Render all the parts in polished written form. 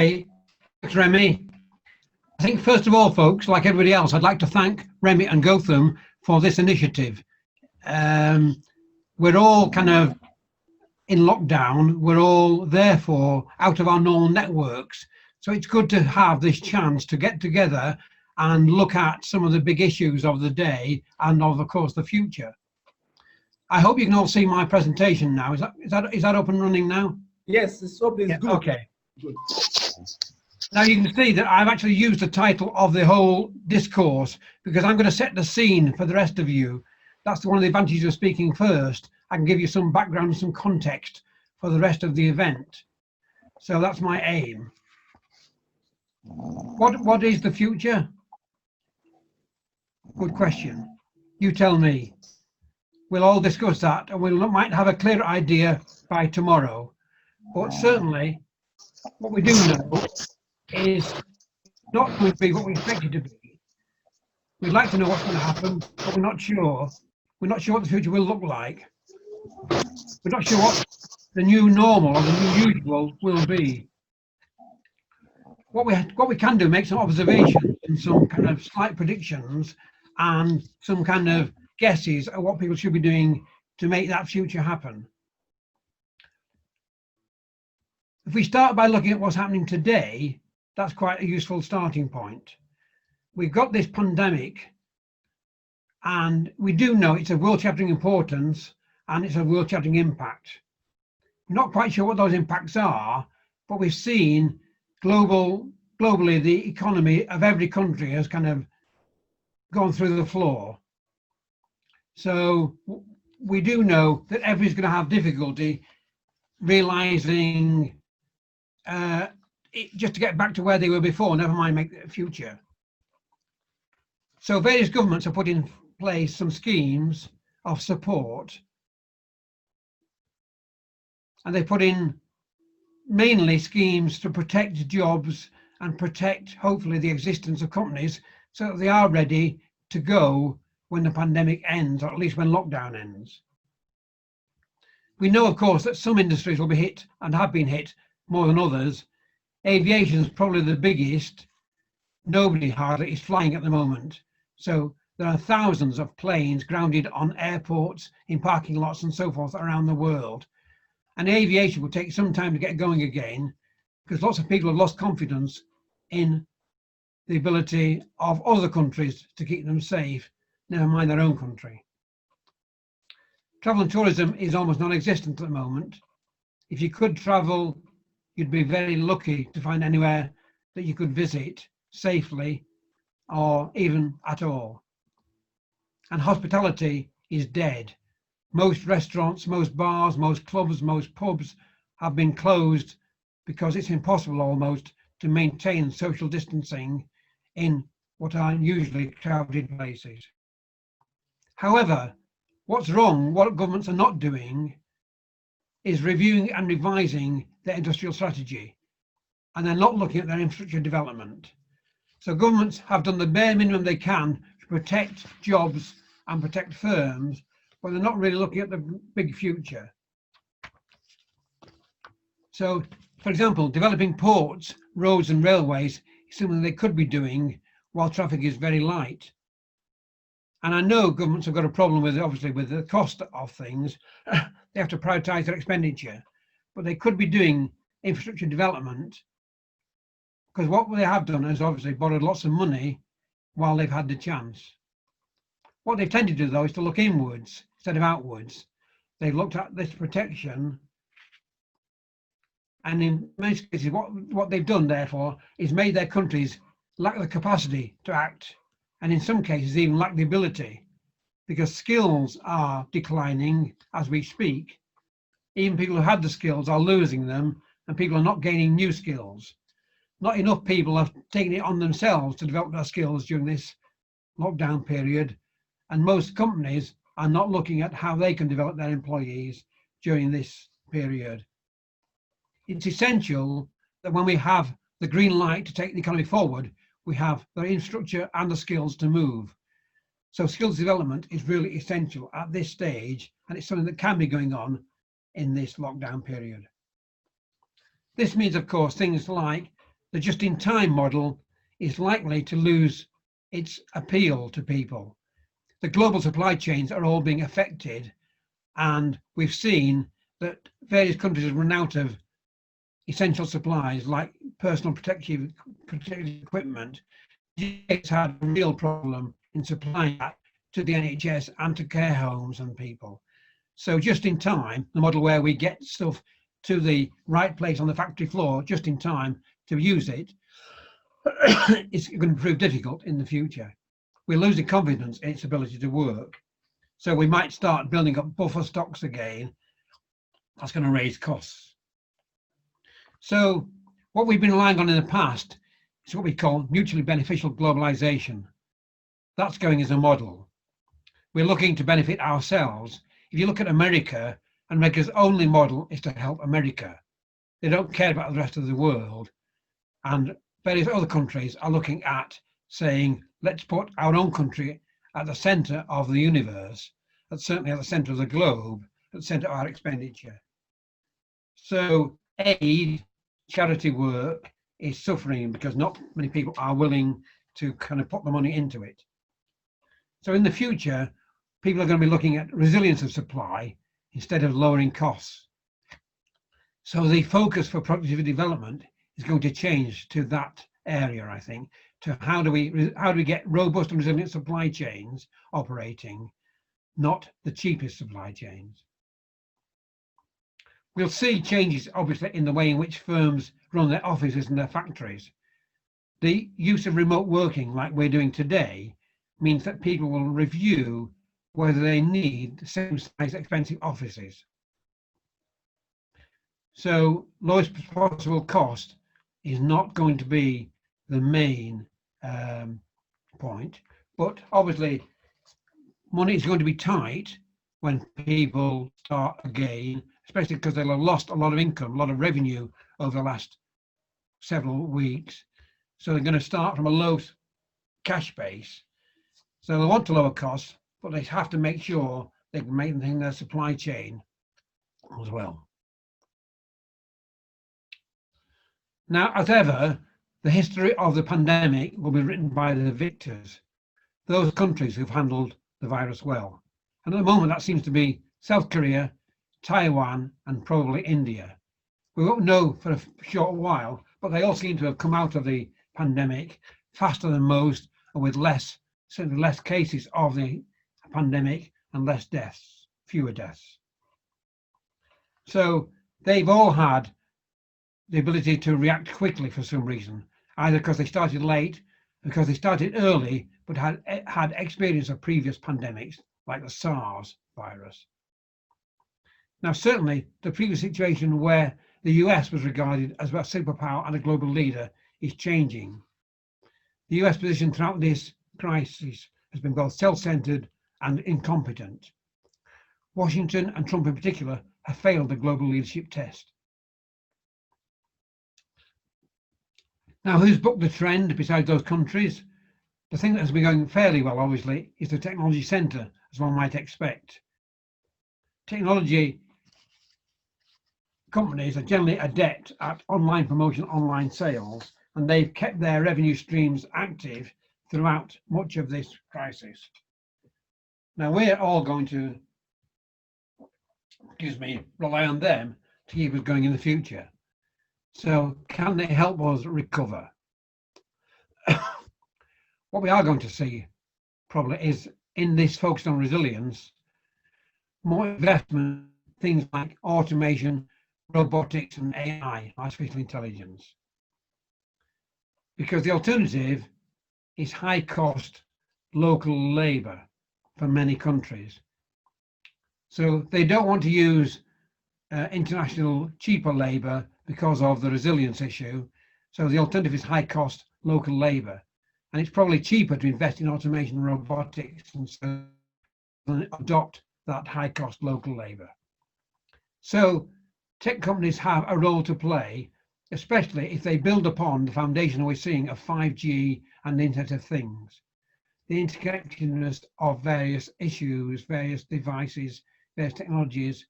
Okay, thanks, Remy. I think first of all, folks, like everybody else, I'd like to thank Remy and Gotham for this initiative. We're all kind of in lockdown. We're all therefore out of our normal networks. So it's good to have this chance to get together and look at some of the big issues of the day and of course the future. I hope you can all see my presentation now. Is that up and running now? Yes, it's up. It's yeah, good. Okay. Good. Now you can see that I've actually used the title of the whole discourse because I'm going to set the scene for the rest of you. That's one of the advantages of speaking first. I can give you some background and some context for the rest of the event. So that's my aim. What is the future? Good question. You tell me. We'll all discuss that and we might have a clearer idea by tomorrow. But certainly what we do know is not going to be what we expect it to be. We'd like to know what's going to happen, but we're not sure. We're not sure what the future will look like. We're not sure what the new normal or the new usual will be. What we can do, make some observations and some kind of slight predictions and some kind of guesses at what people should be doing to make that future happen. If we start by looking at what's happening today, that's quite a useful starting point. We've got this pandemic and we do know it's of world-shattering importance and it's a world-shattering impact. We're not quite sure what those impacts are, but we've seen globally the economy of every country has kind of gone through the floor. So we do know that everybody's going to have difficulty realizing just to get back to where they were before, never mind make the future. So various governments have put in place some schemes of support, and they put in mainly schemes to protect jobs and protect hopefully the existence of companies so that they are ready to go when the pandemic ends, or at least when lockdown ends. We know of course that some industries will be hit and have been hit more than others. Aviation is probably the biggest. Nobody hardly is flying at the moment. So there are thousands of planes grounded on airports, in parking lots and so forth around the world. And aviation will take some time to get going again because lots of people have lost confidence in the ability of other countries to keep them safe, never mind their own country. Travel and tourism is almost non-existent at the moment. If you could travel, you'd be very lucky to find anywhere that you could visit safely or even at all. And hospitality is dead. Most restaurants, most bars, most clubs, most pubs have been closed because it's impossible almost to maintain social distancing in what are usually crowded places. However, what's wrong, what governments are not doing is reviewing and revising their industrial strategy, and they're not looking at their infrastructure development. So governments have done the bare minimum they can to protect jobs and protect firms, but they're not really looking at the big future. So, for example, developing ports, roads and railways is something they could be doing while traffic is very light. And I know governments have got a problem with, obviously, with the cost of things. They have to prioritise their expenditure, but they could be doing infrastructure development, because what they have done is obviously borrowed lots of money while they've had the chance. What they tend to do though is to look inwards instead of outwards. They've looked at this protection, and in most cases what they've done therefore is made their countries lack the capacity to act, and in some cases even lack the ability, because skills are declining as we speak. Even people who had the skills are losing them, and people are not gaining new skills. Not enough people have taken it on themselves to develop their skills during this lockdown period, and most companies are not looking at how they can develop their employees during this period. It's essential that when we have the green light to take the economy forward, we have the infrastructure and the skills to move. So skills development is really essential at this stage, and it's something that can be going on in this lockdown period. This means, of course, things like the just-in-time model is likely to lose its appeal to people. The global supply chains are all being affected, and we've seen that various countries have run out of essential supplies like personal protective equipment. It's had a real problem in supplying that to the NHS and to care homes and people. So just in time, the model where we get stuff to the right place on the factory floor just in time to use it, it's going to prove difficult in the future. We're losing confidence in its ability to work. So we might start building up buffer stocks again. That's going to raise costs. So what we've been relying on in the past is what we call mutually beneficial globalization. That's going as a model. We're looking to benefit ourselves. If you look at America, America's only model is to help America. They don't care about the rest of the world. And various other countries are looking at saying, let's put our own country at the center of the universe, and certainly at the center of the globe, at the center of our expenditure. So aid, charity work is suffering because not many people are willing to kind of put the money into it. So in the future, people are going to be looking at resilience of supply instead of lowering costs. So the focus for productivity development is going to change to that area, I think, to how do we get robust and resilient supply chains operating, not the cheapest supply chains. We'll see changes, obviously, in the way in which firms run their offices and their factories. The use of remote working, like we're doing today, means that people will review whether they need the same size expensive offices. So lowest possible cost is not going to be the main point, but obviously money is going to be tight when people start again, especially because they'll have lost a lot of income, a lot of revenue over the last several weeks. So they're going to start from a low cash base. So they want to lower costs, but they have to make sure they can maintain their supply chain as well. Now, as ever, the history of the pandemic will be written by the victors, those countries who've handled the virus well. And at the moment, that seems to be South Korea, Taiwan, and probably India. We won't know for a short while, but they all seem to have come out of the pandemic faster than most and with certainly less cases of the pandemic and less deaths, fewer deaths. So they've all had the ability to react quickly for some reason, either because they started late, because they started early, but had experience of previous pandemics like the SARS virus. Now, certainly the previous situation where the US was regarded as a superpower and a global leader is changing. The US position throughout this crisis has been both self-centered and incompetent. Washington, and Trump in particular, have failed the global leadership test. Now, who's booked the trend besides those countries? The thing that has been going fairly well, obviously, is the technology centre, as one might expect. Technology companies are generally adept at online promotion, online sales, and they've kept their revenue streams active throughout much of this crisis. Now, we're all going to, rely on them to keep us going in the future. So can they help us recover? What we are going to see probably is, in this focus on resilience, more investment in things like automation, robotics and AI, artificial intelligence. Because the alternative is high cost local labour for many countries. So they don't want to use international cheaper labour because of the resilience issue. So the alternative is high cost local labour. And it's probably cheaper to invest in automation and robotics and so adopt that high cost local labour. So tech companies have a role to play, especially if they build upon the foundation we're seeing of 5G and the Internet of Things. The interconnectedness of various issues, various devices, various technologies,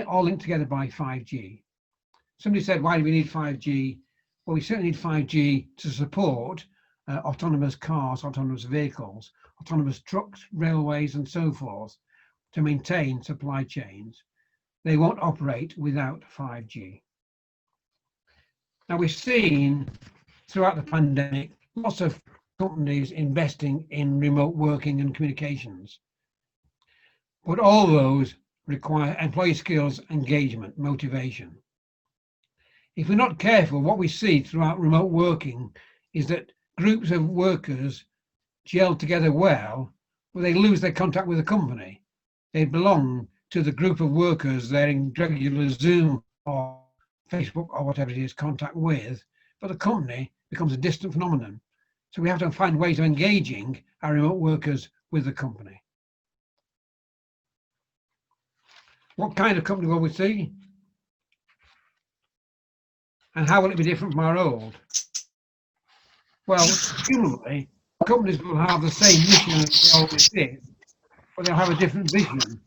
all linked together by 5G. Somebody said, why do we need 5G? But we certainly need 5G to support autonomous cars, autonomous vehicles, autonomous trucks, railways, and so forth, to maintain supply chains. They won't operate without 5G. Now, we've seen throughout the pandemic lots of companies investing in remote working and communications, but all those require employee skills, engagement, motivation. If we're not careful, what we see throughout remote working is that groups of workers gel together well, but they lose their contact with the company. They belong to the group of workers they're in regular Zoom or Facebook or whatever it is contact with, but the company becomes a distant phenomenon. So we have to find ways of engaging our remote workers with the company. What kind of company will we see? And how will it be different from our old? Well, presumably, companies will have the same mission as they always did, but they'll have a different vision.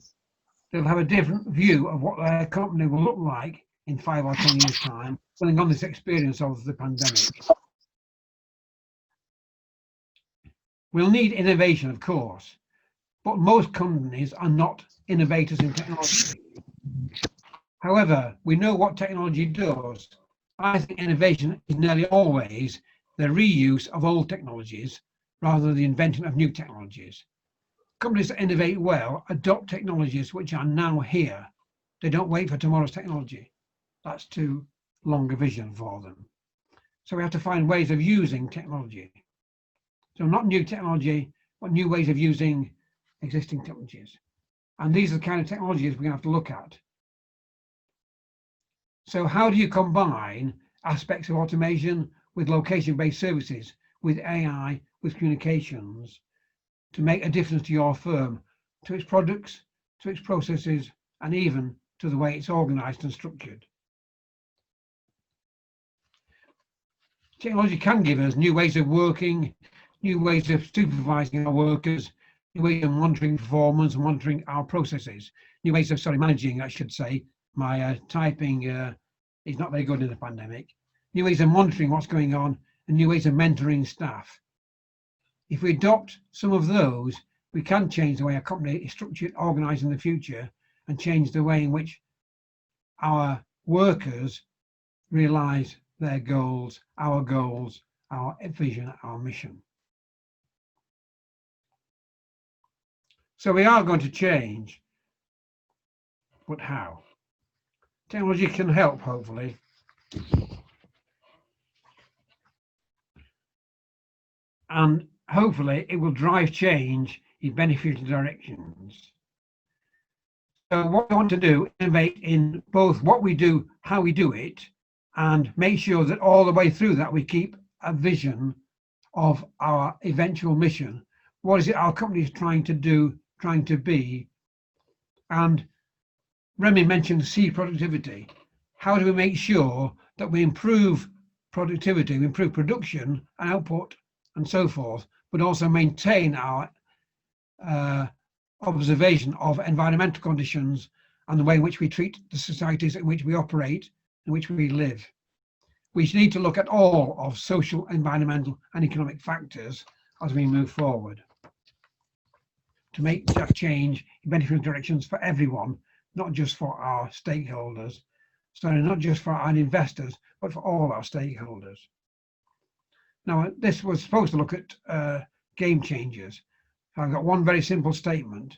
They'll have a different view of what their company will look like in 5 or 10 years' time, building on this experience of the pandemic. We'll need innovation, of course, but most companies are not innovators in technology. However, we know what technology does. I think innovation is nearly always the reuse of old technologies rather than the invention of new technologies. Companies that innovate well adopt technologies which are now here. They don't wait for tomorrow's technology. That's too long a vision for them. So we have to find ways of using technology. So not new technology, but new ways of using existing technologies. And these are the kind of technologies we're going to have to look at. So how do you combine aspects of automation with location-based services, with AI, with communications, to make a difference to your firm, to its products, to its processes, and even to the way it's organized and structured? Technology can give us new ways of working, new ways of supervising our workers, new ways of monitoring performance, monitoring our processes, new ways of, managing, I should say. My typing is not very good in the pandemic. New ways of monitoring what's going on and new ways of mentoring staff. If we adopt some of those, we can change the way our company is structured, organized in the future, and change the way in which our workers realize their goals, our vision, our mission. So we are going to change, but how? Technology can help, hopefully. And hopefully it will drive change in beneficial directions. So what we want to do is innovate in both what we do, how we do it, and make sure that all the way through that we keep a vision of our eventual mission. What is it our company is trying to do, trying to be? And Remy mentioned C, productivity. How do we make sure that we improve productivity, we improve production and output and so forth, but also maintain our observation of environmental conditions and the way in which we treat the societies in which we operate, in which we live? We need to look at all of social, environmental and economic factors as we move forward to make that change in beneficial directions for everyone, not just for our stakeholders, not just for our investors, but for all our stakeholders. Now, this was supposed to look at game changers. I've got one very simple statement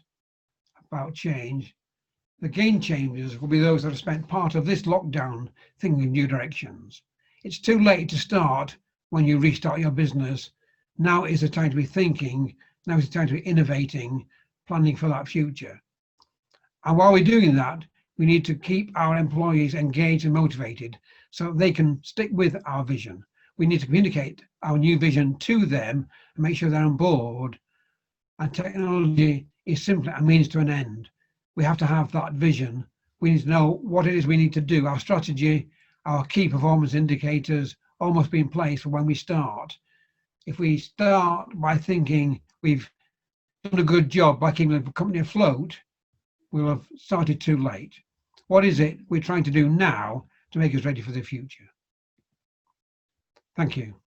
about change. The game changers will be those that have spent part of this lockdown thinking in new directions. It's too late to start when you restart your business. Now is the time to be thinking. Now is the time to be innovating, planning for that future. And while we're doing that, we need to keep our employees engaged and motivated so they can stick with our vision. We need to communicate our new vision to them and make sure they're on board. And technology is simply a means to an end. We have to have that vision. We need to know what it is we need to do. Our strategy, our key performance indicators all must be in place for when we start. If we start by thinking we've done a good job by keeping the company afloat, we'll have started too late. What is it we're trying to do now to make us ready for the future? Thank you.